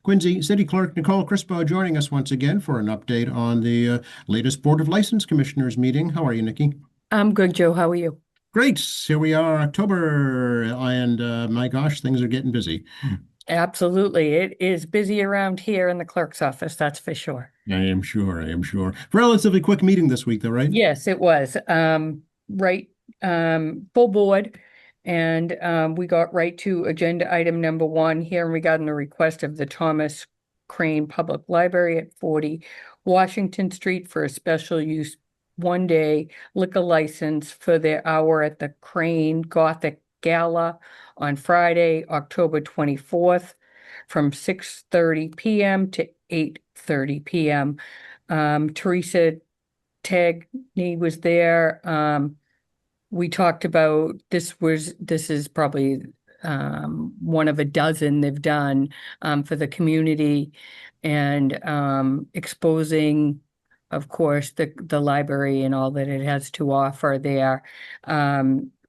Quincy City Clerk Nicole Crispo joining us once again for an update on the latest Board of License Commissioners meeting. How are you, Nikki? I'm good, Joe. How are you? Great. Here we are, October, and my gosh, things are getting busy. Absolutely. It is busy around here in the clerk's office, that's for sure. I am sure. I am sure. Relatively quick meeting this week, though, right? Yes, it was. Right, full board. And we got right to agenda item number 1 here regarding the request of the Thomas Crane Public Library at 40 Washington Street for a special use 1-day liquor license for their hour at the Crane Gothic Gala on Friday, October 24th from 6:30 p.m. to 8:30 p.m. Teresa Tagney was there. We talked about this is probably one of a dozen they've done for the community, and exposing, of course, the library and all that it has to offer there.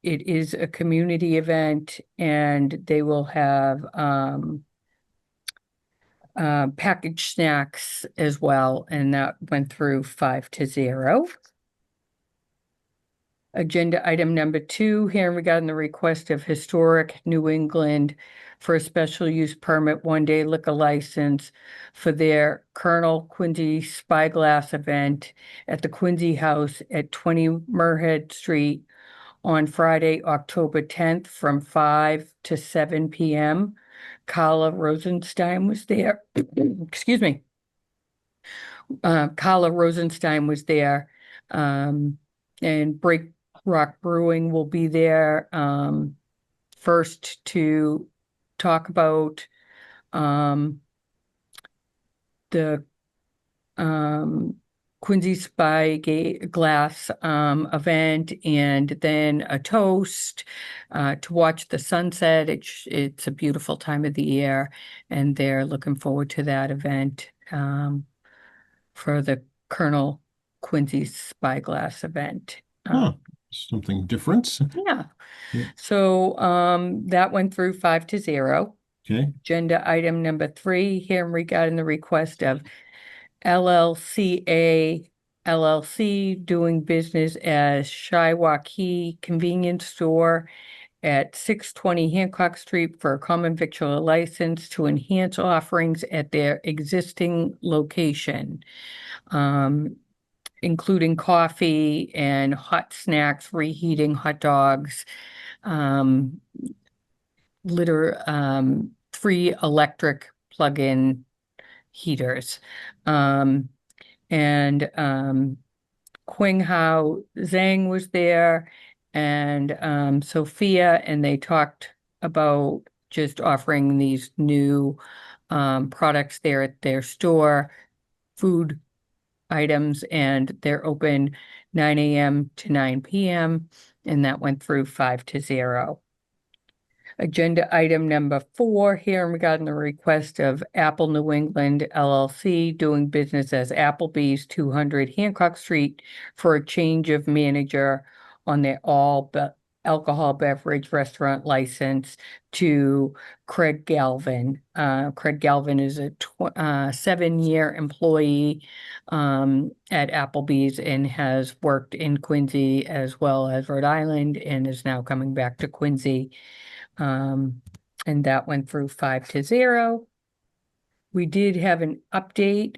It is a community event, and they will have packaged snacks as well, and that went through 5-0. Agenda item number 2, hearing regarding the request of Historic New England for a special use permit 1-day liquor license for their Colonel Quincy Spyglass event at the Quincy House at 20 Merhead Street on Friday, October 10th from 5 to 7 p.m. Carla Rosenstein was there. Excuse me. Carla Rosenstein was there. And Break Rock Brewing will be there first to talk about the Quincy Spyglass event, and then a toast to watch the sunset. It's a beautiful time of the year, and they're looking forward to that event for the Colonel Quincy Spyglass event. Huh. Something different. Yeah. Yeah. So that went through 5-0. Okay. Agenda item number 3, here regarding the request of LLCA LLC doing business as Shiwaukee Convenience Store at 620 Hancock Street for a common victular license to enhance offerings at their existing location, including coffee and hot snacks, reheating hot dogs, litter, 3 electric plug-in heaters. And Qing Hao Zhang was there, and Sophia, and they talked about just offering these new products there at their store, food items, and they're open 9 a.m. to 9 p.m., and that went through 5-0. Agenda item number 4, here regarding the request of Apple New England LLC doing business as Applebee's 200 Hancock Street for a change of manager on their alcohol beverage restaurant license to Craig Galvin. Craig Galvin is a 7-year employee at Applebee's and has worked in Quincy as well as Rhode Island, and is now coming back to Quincy. And that went through 5-0. We did have an update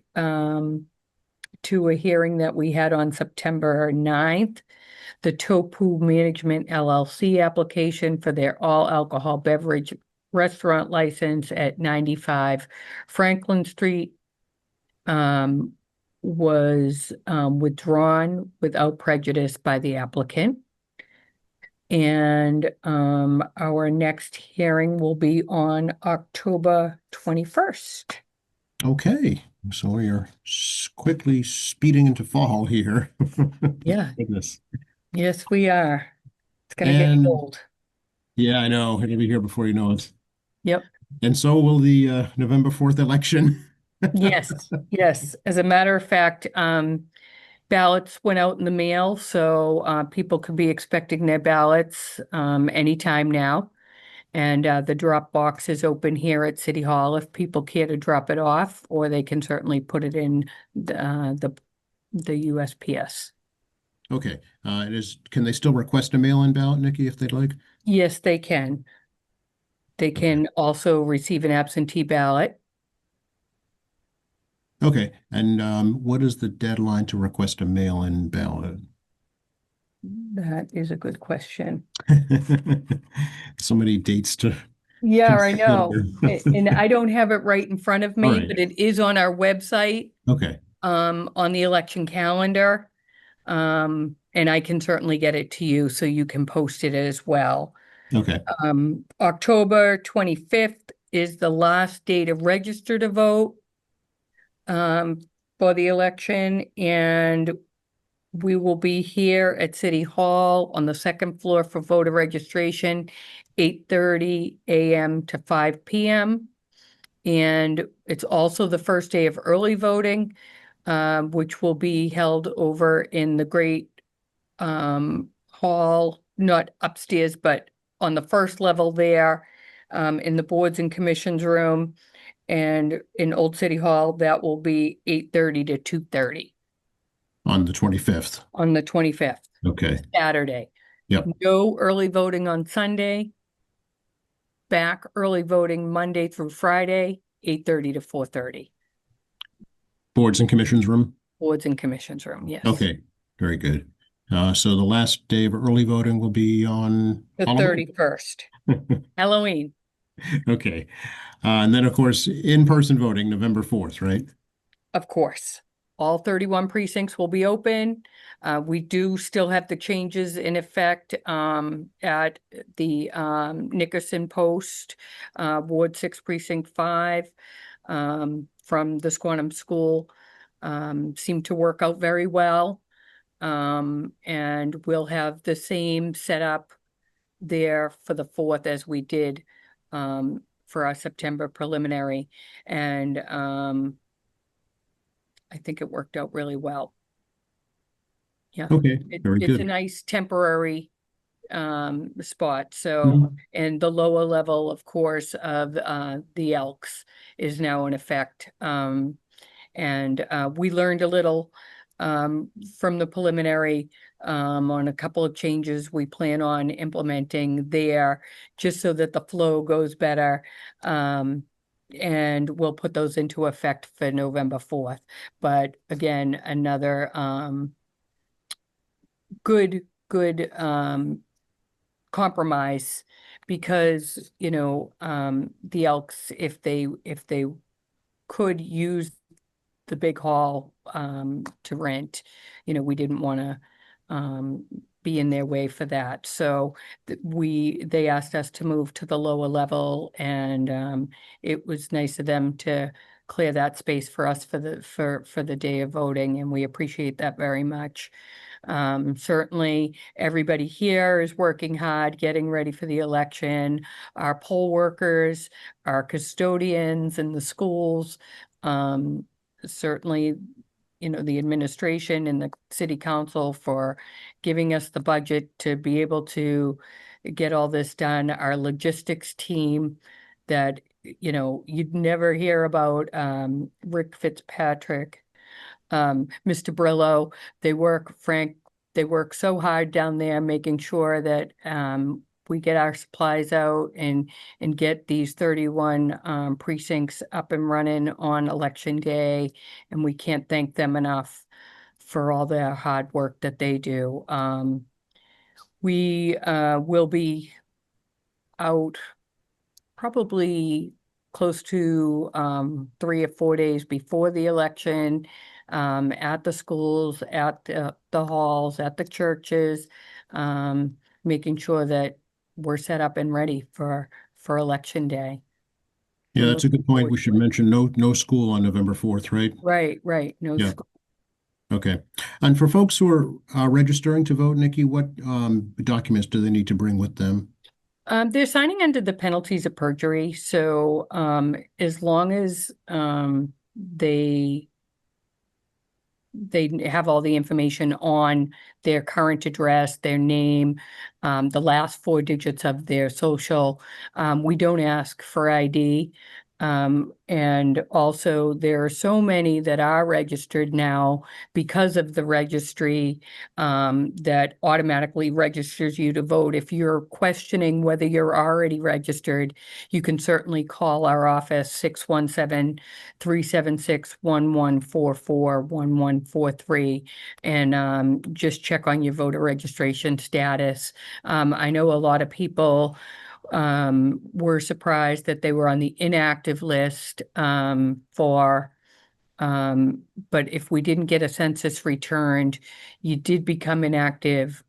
to a hearing that we had on September 9th. The Topu Management LLC application for their all alcohol beverage restaurant license at 95 Franklin Street was withdrawn without prejudice by the applicant. And our next hearing will be on October 21st. Okay. So we are quickly speeding into fall here. Yeah. Goodness. Yes, we are. It's gonna get And cold. yeah, I know. It'll be here before you know it. Yep. And so will the November 4th election. Yes, yes. As a matter of fact, ballots went out in the mail, so people could be expecting their ballots anytime now. And the drop box is open here at City Hall if people care to drop it off, or they can certainly put it in the USPS. Okay, can they still request a mail-in ballot, Nikki, if they'd like? Yes, they can. They Okay. can also receive an absentee ballot. Okay, and what is the deadline to request a mail-in ballot? That is a good question. So many dates to Yeah, I know. consider. And I don't have it right in front of All me, right. but it is on our website, Okay, on the election calendar. And I can certainly get it to you so you can post it as well. okay. October 25th is the last day to register to vote for the election, and we will be here at City Hall on the second floor for voter registration, 8:30 a.m. to 5 p.m. And it's also the first day of early voting, which will be held over in the great hall, not upstairs, but on the first level there, in the boards and commissions room. And in Old City Hall, that will be 8:30 to 2:30 On the 25th. on the 25th, Okay, Saturday. yep. No early voting on Sunday. Back early voting Monday through Friday, 8:30 to 4:30. Boards and commissions room? Boards and commissions room, yes. Okay, very good. So the last day of early voting will be on The Halloween. 31st, Halloween, Okay. And then, of course, in-person voting, November 4th, right? of course. All 31 precincts will be open. We do still have the changes in effect at the Nickerson Post, Ward 6 Precinct 5, from the Squantum School. Seemed to work out very well. And we'll have the same setup there for the 4th as we did for our September preliminary. And I think it worked out really well. Yeah, Okay, very it's a good. nice temporary spot. So, Mhm. and the lower level, of course, of the Elks is now in effect. And we learned a little from the preliminary on a couple of changes we plan on implementing there, just so that the flow goes better. And we'll put those into effect for November 4th. But again, another good compromise, because the Elks, if they could use the big hall to rent, we didn't want to be in their way for that. So they asked us to move to the lower level, and it was nice of them to clear that space for us for the day of voting, and we appreciate that very much. Certainly, everybody here is working hard, getting ready for the election. Our poll workers, our custodians in the schools, certainly, the administration and the city council for giving us the budget to be able to get all this done. Our logistics team that, you'd never hear about, Rick Fitzpatrick, Mr. Brillo. They work so hard down there making sure that we get our supplies out and get these 31 precincts up and running on election day. And we can't thank them enough for all their hard work that they do. We will be out probably close to 3 or 4 days before the election, at the schools, at the halls, at the churches, making sure that we're set up and ready for election day. Yeah, I'm that's a looking good point. forward We to should it. mention no school on November 4th, right? Right, no Yeah, school. okay. And for folks who are registering to vote, Nikki, what documents do they need to bring with them? They're signing under the penalties of perjury, so as long as they they have all the information on their current address, their name, the last four digits of their social. We don't ask for ID. And also there are so many that are registered now because of the registry, that automatically registers you to vote. If you're questioning whether you're already registered, you can certainly call our office, 617-376-1144, 1143, and just check on your voter registration status. I know a lot of people were surprised that they were on the inactive list but if we didn't get a census returned, you did become inactive.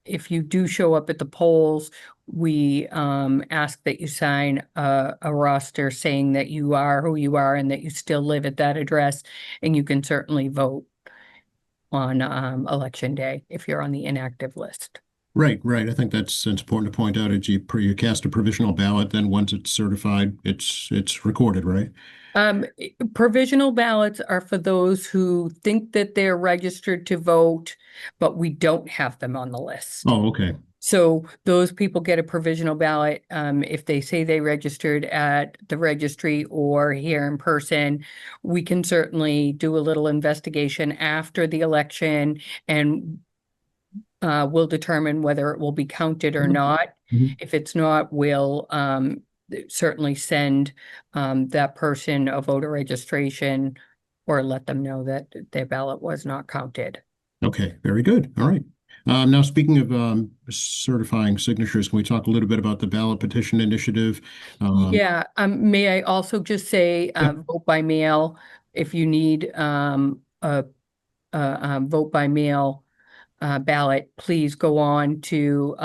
If you do show up at the polls, we ask that you sign a roster saying that you are who you are and that you still live at that address, and you can certainly vote on election day if you're on the inactive list. Right, right. I think that's important to point out. You cast a provisional ballot, then once it's certified, it's recorded, right? Provisional ballots are for those who think that they're registered to vote, but we don't have them on the list. Oh, okay. So those people get a provisional ballot if they say they registered at the registry or here in person. We can certainly do a little investigation after the election, and we'll determine whether it will be counted or not. Mhm. If it's not, we'll certainly send that person a voter registration or let them know that their ballot was not counted. Okay, very good. All right. Now, speaking of certifying signatures, can we talk a little bit about the ballot petition initiative? Yeah, may I also just say, Yeah. vote by mail, if you need a vote by mail ballot, please go on to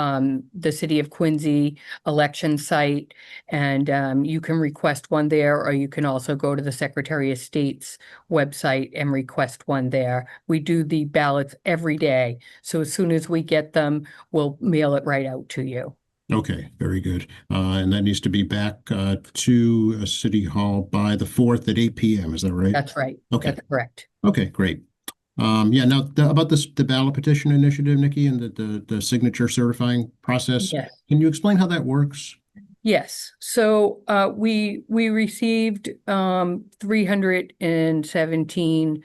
the City of Quincy election site, and you can request one there, or you can also go to the Secretary of State's website and request one there. We do the ballots every day, so as soon as we get them, we'll mail it right out to you. Okay, very good. And that needs to be back to City Hall by the 4th at 8 p.m. Is that right? That's right. Okay. That's correct. Okay, great. Yeah, now about the ballot petition initiative, Nikki, and the signature certifying process. Yes. Can you explain how that works? Yes, so we received 317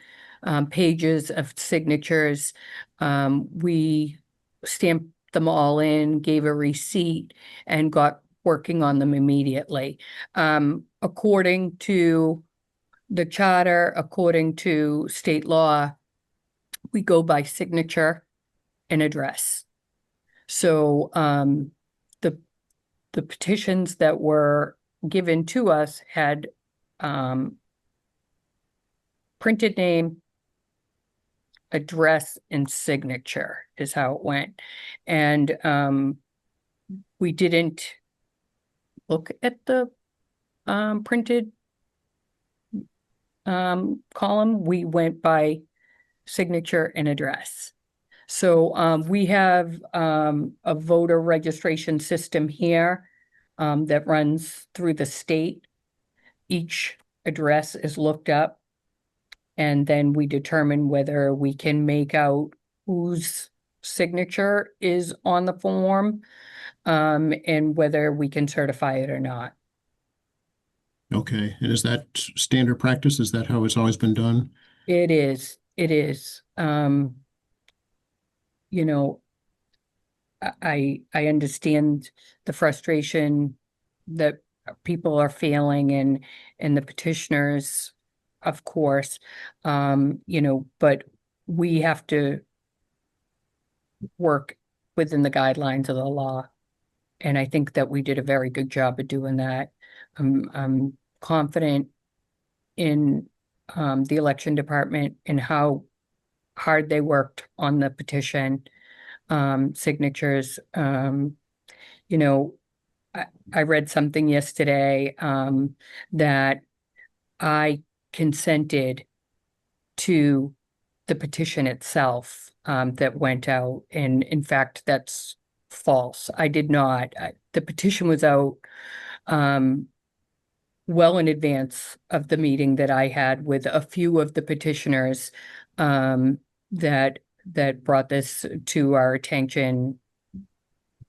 pages of signatures. We stamped them all in, gave a receipt, and got working on them immediately. According to the charter, according to state law, we go by signature and address. So the petitions that were given to us had printed name, address, and signature is how it went. And we didn't look at the printed column. We went by signature and address. So we have a voter registration system here that runs through the state. Each address is looked up, and then we determine whether we can make out whose signature is on the form, and whether we can certify it or not. Okay, and is that standard practice? Is that how it's always been done? It is. It is. You know, I understand the frustration that people are feeling, and the petitioners, of course, but we have to work within the guidelines of the law. And I think that we did a very good job of doing that. I'm confident in the election department and how hard they worked on the petition signatures. I read something yesterday that I consented to the petition itself that went out, and in fact, that's false. I did not. The petition was out well in advance of the meeting that I had with a few of the petitioners. that brought this to our attention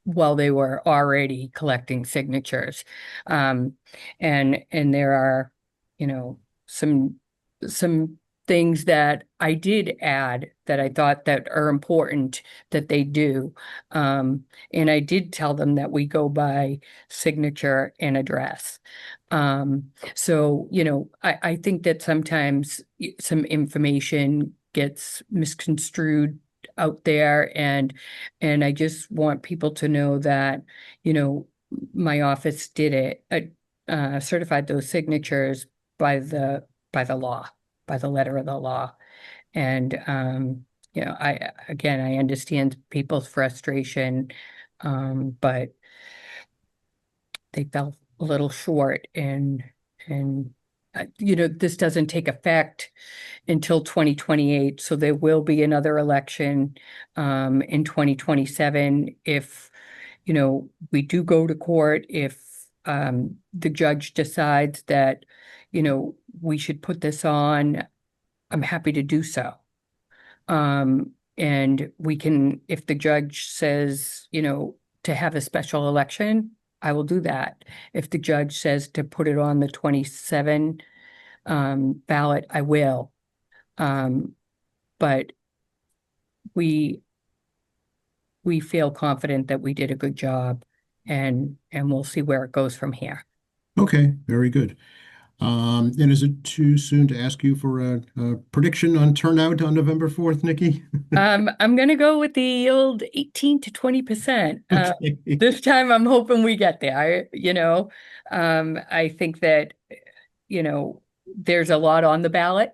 while they were already collecting signatures. And there are, you know, some things that I did add that I thought that are important that they do. And I did tell them that we go by signature and address. So, you know, I think that sometimes some information gets misconstrued out there, and I just want people to know that, you know, my office did it, certified those signatures by the law, by the letter of the law. And you know, I understand people's frustration, but they fell a little short, and you know, this doesn't take effect until 2028, so there will be another election in 2027 if, you know, we do go to court, if the judge decides that, you know, we should put this on. I'm happy to do so. And we can, if the judge says, you know, to have a special election, I will do that. If the judge says to put it on the 27 ballot, I will. But we feel confident that we did a good job, and we'll see where it goes from here. Okay, very good. And is it too soon to ask you for a prediction on turnout on November 4th, Nikki? I'm gonna go with the old 18 to 20%. Okay. This time I'm hoping we get there. You know, I think that, you know, there's a lot on the ballot.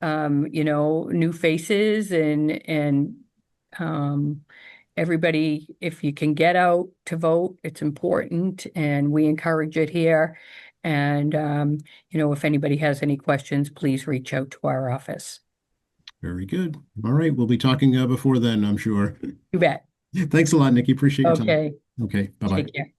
You know, new faces, and everybody, if you can get out to vote, it's important, and we encourage it here. And you know, if anybody has any questions, please reach out to our office. Very good. All right, we'll be talking before then, I'm sure. You bet. Thanks a lot, Nikki. Appreciate your time. Okay, Okay, bye-bye. take care.